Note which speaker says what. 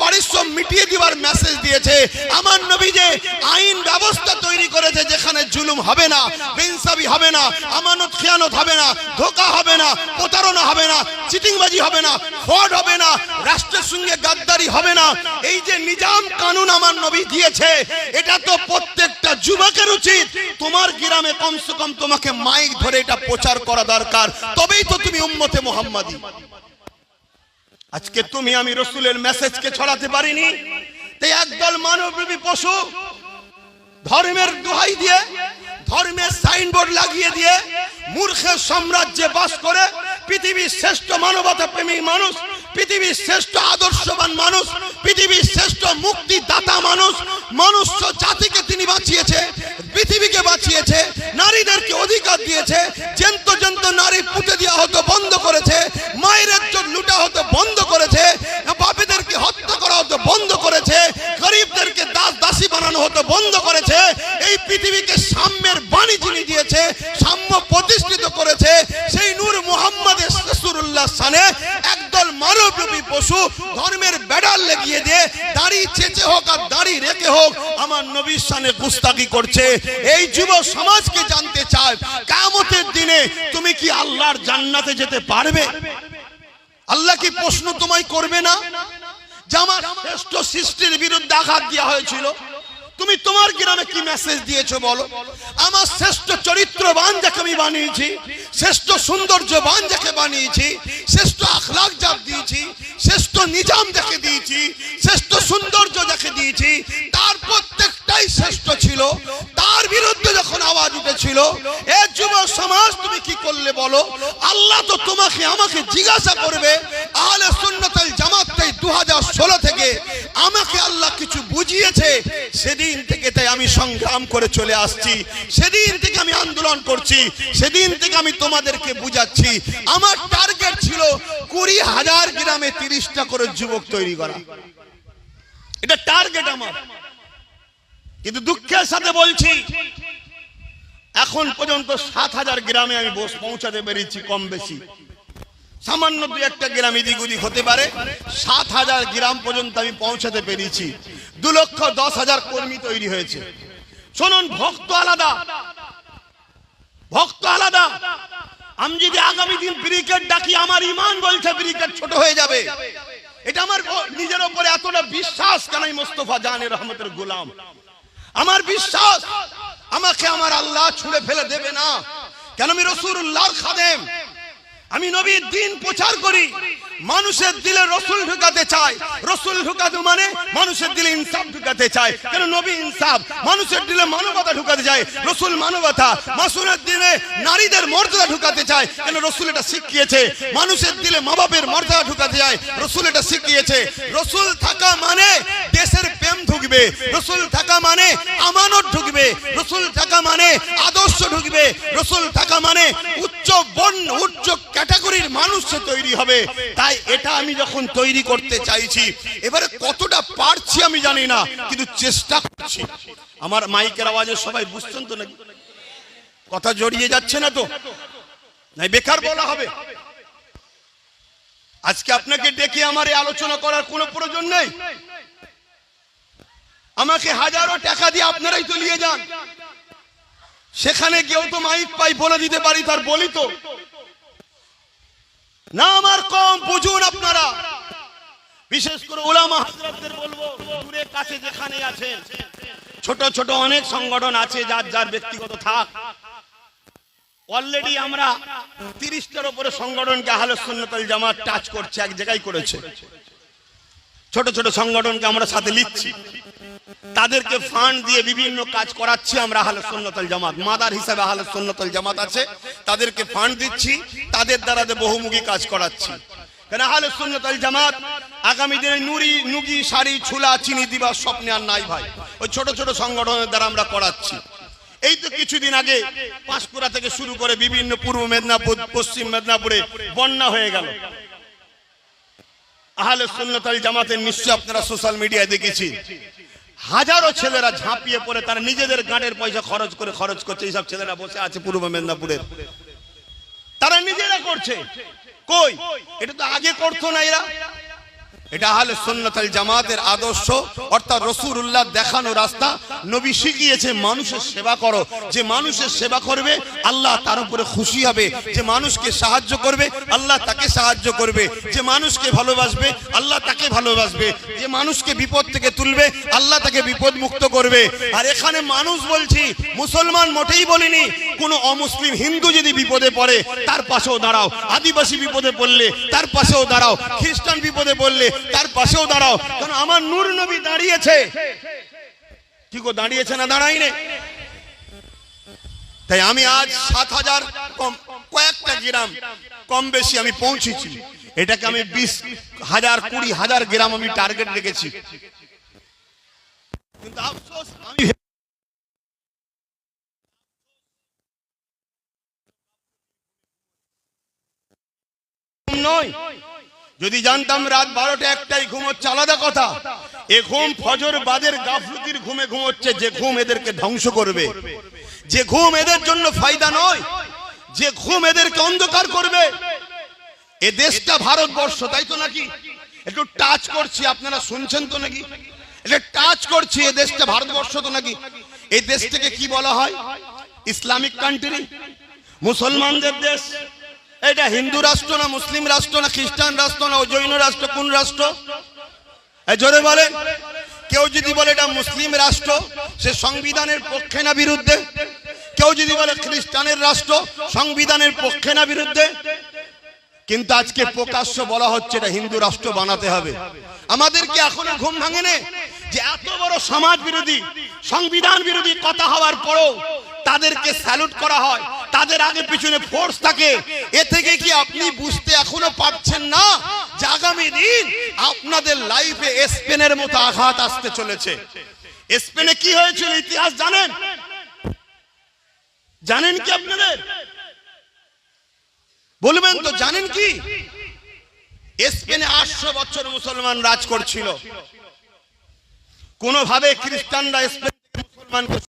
Speaker 1: পারিশ্রমিক মিটিয়ে দেওয়ার মেসেজ দিয়েছে। আমার নবী যে আইন ব্যবস্থা তৈরি করেছে যেখানে জুলুম হবে না, বেইনসাফি হবে না, আমানত খেয়ানত হবে না, ধোঁকা হবে না, প্রতারণা হবে না, চিটিংবাজি হবে না, ফ্রড হবে না, রাষ্ট্রের সঙ্গে গাদ্দারি হবে না, এই যে নিজাম কানুন আমার নবী দিয়েছে, এটা তো প্রত্যেকটা যুবকের উচিত। তোমার গ্রামে কমসে কম তোমাকে মাইক ধরে এটা প্রচার করা দরকার, তবেই তো তুমি উম্মতে মুহাম্মাদি। আজকে তুমি আমি রাসূলের মেসেজকে ছড়াতে পারিনি, তাই একদল মানবরূপী পশু ধর্মের দোহাই দিয়ে, ধর্মের সাইনবোর্ড লাগিয়ে দিয়ে মূর্খের সাম্রাজ্যে বাস করে পৃথিবীর শ্রেষ্ঠ মানবতা প্রেমী মানুষ, পৃথিবীর শ্রেষ্ঠ আদর্শবান মানুষ, পৃথিবীর শ্রেষ্ঠ মুক্তিদাতা মানুষ, মনুষ্য জাতিকে তিনি বাঁচিয়েছে, পৃথিবীকে বাঁচিয়েছে, নারীদেরকে অধিকার দিয়েছে, জেন্ত জেন্ত নারী পুঁতে দেওয়া হতো বন্ধ করেছে, মায়ের ইজ্জত লুটা হতো বন্ধ করেছে, বাপেদেরকে হত্যা করা হতো বন্ধ করেছে, গরিবদেরকে দাস দাসী বানানো হতো বন্ধ করেছে। এই পৃথিবীকে সাম্যের বাণী যিনি দিয়েছে, সাম্য প্রতিষ্ঠিত করেছে, সেই নূর মুহাম্মদ রাসূলুল্লাহ সানে একদল মানবরূপী পশু ধর্মের বেড়াল লাগিয়ে দিয়ে দাড়ি চেঁচে হোক আর দাড়ি রেখে হোক আমার নবীর সানে গুস্তাখি করছে। এই যুব সমাজকে জানতে চায়, কিয়ামতের দিনে তুমি কি আল্লাহর জান্নাতে যেতে পারবে? আল্লাহ কি প্রশ্ন তোমায় করবে না যে আমার শ্রেষ্ঠ সৃষ্টির বিরুদ্ধে আঘাত দেওয়া হয়েছিল, তুমি তোমার গ্রামে কি মেসেজ দিয়েছো বলো? আমার শ্রেষ্ঠ চরিত্রবান যাকে আমি বানিয়েছি, শ্রেষ্ঠ সৌন্দর্যবান যাকে বানিয়েছি, শ্রেষ্ঠ আখলাক যাকে দিয়েছি, শ্রেষ্ঠ নিজাম যাকে দিয়েছি, শ্রেষ্ঠ সৌন্দর্য যাকে দিয়েছি, তার প্রত্যেকটাই শ্রেষ্ঠ ছিল, তার বিরুদ্ধে যখন আওয়াজ উঠেছিল, এ যুব সমাজ তুমি কি করলে বলো? আল্লাহ তো তোমাকে আমাকে জিজ্ঞাসা করবে। আহলে সুন্নাত ওয়াল জামাত তাই 2016 থেকে আমাকে আল্লাহ কিছু বুঝিয়েছে, সেদিন থেকে তাই আমি সংগ্রাম করে চলে আসছি, সেদিন থেকে আমি আন্দোলন করছি, সেদিন থেকে আমি তোমাদেরকে বুঝাচ্ছি। আমার টার্গেট ছিল 20,000 গ্রামে 30টা করে যুবক তৈরি করা, এটা টার্গেট আমার। কিন্তু দুঃখের সাথে বলছি এখন পর্যন্ত 7,000 গ্রামে আমি পৌঁছাতে পেরেছি, কম বেশি, সামান্য 2-1টা গ্রাম এদিক ওদিক হতে পারে। 7,000 গ্রাম পর্যন্ত আমি পৌঁছাতে পেরেছি। 2,10,000 কর্মী তৈরি হয়েছে। শুনুন, ভক্ত আলাদা, ভক্ত আলাদা। আমি যদি আগামী দিন ব্রিগেড ডাকি, আমার ইমান বলছে ব্রিগেড ছোট হয়ে যাবে। এটা আমার নিজের উপরে এতটা বিশ্বাস, কেন আমি মোস্তফা জানের রহমতের গোলাম। আমার বিশ্বাস আমাকে আমার আল্লাহ ছুঁড়ে ফেলে দেবে না, কেন আমি রাসূলুল্লাহর খাদেম, আমি নবীর দ্বীন প্রচার করি, মানুষের দিলে রসুল ঢুকাতে চাই। রসুল ঢুকাতে মানে মানুষের দিলে ইনসাফ ঢুকাতে চাই, কেন নবী ইনসাফ। মানুষের দিলে মানবতা ঢুকাতে চাই, রসুল মানবতা। মানুষের দিলে নারীদের মর্যাদা ঢুকাতে চাই, কেন রসুল এটা শিখিয়েছে। মানুষের দিলে মা বাপের মর্যাদা ঢুকাতে চাই, রসুল এটা শিখিয়েছে। রসুল থাকা মানে দেশের প্রেম ঢুকবে, রসুল থাকা মানে আমানত ঢুকবে, রসুল থাকা মানে আদর্শ ঢুকবে, রসুল থাকা মানে উচ্চ বর্ণ উচ্চ ক্যাটাগরির মানুষ তৈরি হবে। তাই এটা আমি যখন তৈরি করতে চাইছি, এবারে কতটা পারছি আমি জানি না, কিন্তু চেষ্টা করছি। আমার মাইকের আওয়াজে সবাই বুঝছেন তো নাকি? কথা জড়িয়ে যাচ্ছে না তো? নাই বেকার বলা হবে। আজকে আপনাকে ডেকে আমার এই আলোচনা করার কোনো প্রয়োজন নেই। আমাকে হাজারো টাকা দিয়ে আপনারাই তো নিয়ে যান, সেখানে গিয়েও তো মাইক পাই বলে দিতে পারি, তার বলি তো না। আমার কম বুঝুন আপনারা, বিশেষ করে উলামা হযরতদের বলবো, দূরে কাছে যেখানে আছেন, ছোট ছোট অনেক সংগঠন আছে, যার যার ব্যক্তিগত থাক। অলরেডি আমরা 30টার উপরে সংগঠনকে আহলে সুন্নাত ওয়াল জামাত টাচ করছে, এক জায়গায় করেছে। ছোট ছোট সংগঠনকে আমরা সাথে নিচ্ছি, তাদেরকে ফান্ড দিয়ে বিভিন্ন কাজ করাচ্ছি আমরা আহলে সুন্নাত ওয়াল জামাত। মাদার হিসাবে আহলে সুন্নাত ওয়াল জামাত আছে, তাদেরকে ফান্ড দিচ্ছি, তাদের দ্বারা বহুমুখী কাজ করাচ্ছি। কারণ আহলে সুন্নাত ওয়াল জামাত আগামী দিনে নুগি শাড়ি ছুলা চিনি দিবার স্বপ্নে আর নাই ভাই। ওই ছোট ছোট সংগঠনের দ্বারা আমরা করাচ্ছি। এই তো কিছুদিন আগে পাঁশকুড়া থেকে শুরু করে বিভিন্ন পূর্ব মেদিনীপুর, পশ্চিম মেদিনীপুরে বন্যা হয়ে গেল। আহলে সুন্নাত ওয়াল জামাতের নিশ্চয় আপনারা সোশ্যাল মিডিয়ায় দেখেছি, হাজারো ছেলেরা ঝাঁপিয়ে পড়ে তারা নিজেদের গাড়ির পয়সা খরচ করছে। এইসব ছেলেরা বসে আছে পূর্ব মেদিনীপুরের, তারা নিজেরা করছে। কই, এটা তো আগে করতো না এরা। এটা আহলে সুন্নাত ওয়াল জামাতের আদর্শ, অর্থাৎ রাসূলুল্লাহ দেখানো রাস্তা। নবী শিখিয়েছে মানুষের সেবা করো, যে মানুষের সেবা করবে আল্লাহ তার উপরে খুশি হবে, যে মানুষকে সাহায্য করবে আল্লাহ তাকে সাহায্য করবে, যে মানুষকে ভালোবাসবে আল্লাহ তাকে ভালোবাসবে, যে মানুষকে বিপদ থেকে তুলবে আল্লাহ তাকে বিপদ মুক্ত করবে। আর এখানে মানুষ বলছি, মুসলমান মোটেই বলিনি। কোন অমুসলিম হিন্দু যদি বিপদে পড়ে তার পাশেও দাঁড়াও, আদিবাসী বিপদে পড়লে তার পাশেও দাঁড়াও, খ্রিস্টান বিপদে পড়লে তার পাশেও দাঁড়াও। কারণ আমার নূর নবী দাঁড়িয়েছে। কি গো, দাঁড়িয়েছে না দাঁড়াইনি? তাই আমি আজ 7000 কয়েকটা গ্রাম কম বেশি আমি পৌঁছেছি। এটাকে আমি 20,000 20,000 গ্রাম আমি টার্গেট রেখেছি। কিন্তু আফসোস আমি নয়। যদি জানতাম রাত 12টা 1টায় ঘুমোচ্ছে আলাদা কথা। এ ঘুম ফজর বাদের গাফলতির ঘুমে ঘুমোচ্ছে, যে ঘুম এদেরকে ধ্বংস করবে, যে ঘুম এদের জন্য ফায়দা নয়, যে ঘুম এদেরকে অন্ধকার করবে। এ দেশটা ভারতবর্ষ, তাই তো নাকি? একটু টাচ করছি, আপনারা শুনছেন তো নাকি? এটা টাচ করছি, এ দেশটা ভারতবর্ষ তো নাকি? এই দেশটাকে কি বলা হয়? ইসলামিক কান্ট্রি, মুসলমানদের দেশ। এটা হিন্দু রাষ্ট্র না মুসলিম রাষ্ট্র না খ্রিস্টান রাষ্ট্র না জৈন রাষ্ট্র? কোন রাষ্ট্র? জোরে বলেন। কেউ যদি বলে এটা মুসলিম রাষ্ট্র, সে সংবিধানের পক্ষে না বিরুদ্ধে? কেউ যদি বলে খ্রিস্টানের রাষ্ট্র, সংবিধানের পক্ষে না বিরুদ্ধে? কিন্তু আজকে প্রকাশ্য বলা হচ্ছে এটা হিন্দু রাষ্ট্র বানাতে হবে। আমাদেরকে এখনো ঘুম ভাঙেনি যে এত বড় সমাজ বিরোধী, সংবিধান বিরোধী কথা হওয়ার পরও তাদেরকে স্যালুট করা হয়, তাদের আগে পিছনে ফোর্স থাকে। এ থেকে কি আপনি বুঝতে এখনো পারছেন না যে আগামী দিন আপনাদের লাইফে স্পেনের মতো আঘাত আসতে চলেছে? স্পেনে কি হয়েছিল ইতিহাস জানেন? জানেন কি আপনাদের? বলবেন তো, জানেন কি? স্পেনে 800 বছর মুসলমান রাজ করছিল। কোনোভাবে খ্রিস্টানরা স্পেন থেকে মুসলমানকে